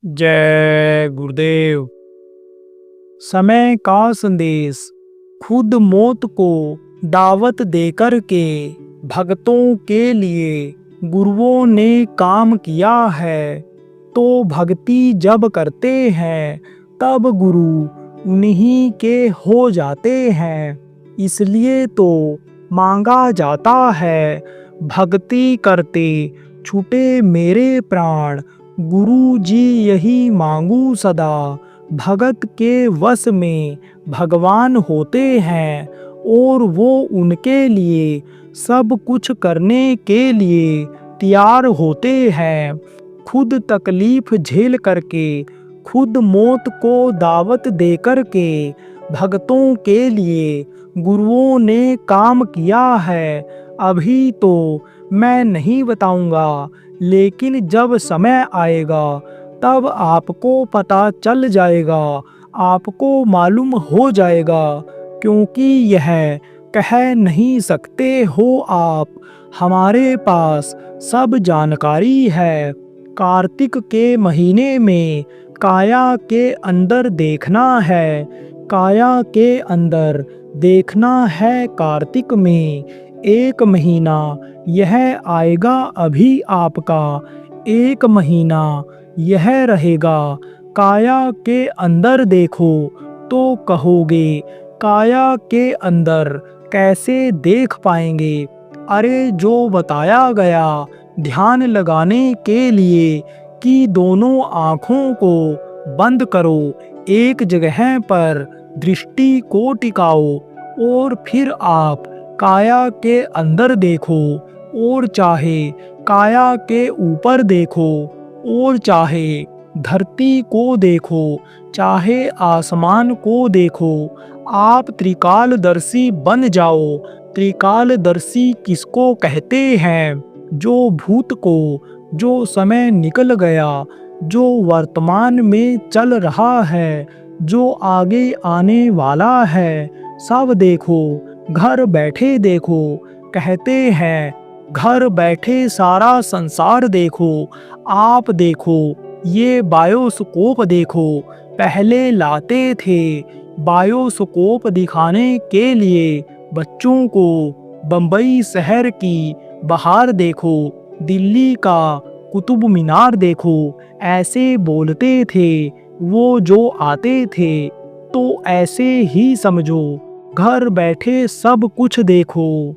जय गुरुदेव। समय का संदेश। खुद मौत को दावत देकर के भक्तों के लिए गुरुओं ने काम किया है। तो भक्ति जब करते हैं तब गुरु उन्हीं के हो जाते हैं। इसलिए तो मांगा जाता है, भक्ति करते छूटे मेरे प्राण, गुरु जी यही मांगू सदा। भगत के वश में भगवान होते हैं और वो उनके लिए सब कुछ करने के लिए तैयार होते हैं। खुद तकलीफ झेल करके, खुद मौत को दावत दे करके भक्तों के लिए गुरुओं ने काम किया है। अभी तो मैं नहीं बताऊंगा, लेकिन जब समय आएगा तब आपको पता चल जाएगा, आपको मालूम हो जाएगा। क्योंकि यह कह नहीं सकते हो आप, हमारे पास सब जानकारी है। कार्तिक के महीने में काया के अंदर देखना है, काया के अंदर देखना है। कार्तिक में एक महीना यह आएगा, अभी आपका एक महीना यह रहेगा। काया के अंदर देखो तो कहोगे, काया के अंदर कैसे देख पाएंगे। अरे जो बताया गया ध्यान लगाने के लिए कि दोनों आँखों को बंद करो, एक जगह पर दृष्टि को टिकाओ और फिर आप काया के अंदर देखो, और चाहे काया के ऊपर देखो, और चाहे धरती को देखो, चाहे आसमान को देखो। आप त्रिकालदर्शी बन जाओ। त्रिकालदर्शी किसको कहते हैं? जो भूत को, जो समय निकल गया, जो वर्तमान में चल रहा है, जो आगे आने वाला है, सब देखो, घर बैठे देखो। कहते हैं घर बैठे सारा संसार देखो। आप देखो, ये बायोस्कोप देखो। पहले लाते थे बायोस्कोप दिखाने के लिए बच्चों को। बम्बई शहर की बहार देखो, दिल्ली का कुतुब मीनार देखो। ऐसे बोलते थे वो जो आते थे। तो ऐसे ही समझो, घर बैठे सब कुछ देखो।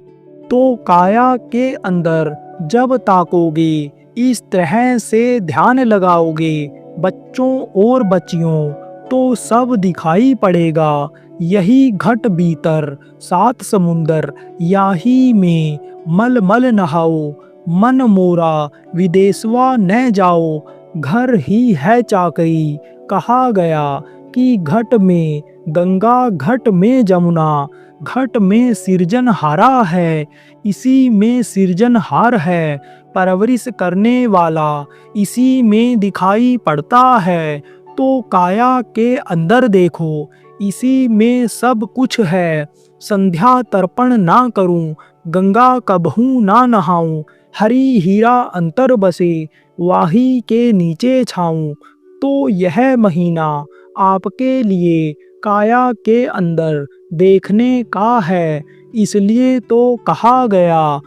तो काया के अंदर जब ताकोगे, इस तरह से ध्यान लगाओगे बच्चों और बच्चियों, तो सब दिखाई पड़ेगा। यही घट भीतर 7 समुंदर, याही में मल मल नहाओ। मन मोरा विदेशवा न जाओ, घर ही है चाकरी। कहा गया कि घट में गंगा, घट में जमुना, घट में सृजनहारा है। इसी में सृजनहार है, परवरिश करने वाला इसी में दिखाई पड़ता है। तो काया के अंदर देखो, इसी में सब कुछ है। संध्या तर्पण ना करूं, गंगा कबहू ना नहाऊं। हरी हीरा अंतर बसे, वाही के नीचे छाऊं। तो यह महीना आपके लिए काया के अंदर देखने का है। इसलिए तो कहा गया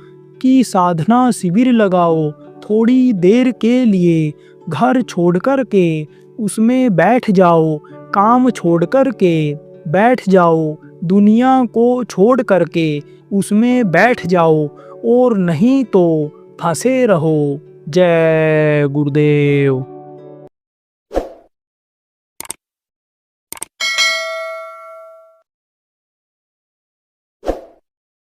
कि साधना शिविर लगाओ। थोड़ी देर के लिए घर छोड़कर के उसमें बैठ जाओ, काम छोड़कर के बैठ जाओ, दुनिया को छोड़ करके उसमें बैठ जाओ, और नहीं तो फंसे रहो। जय गुरुदेव।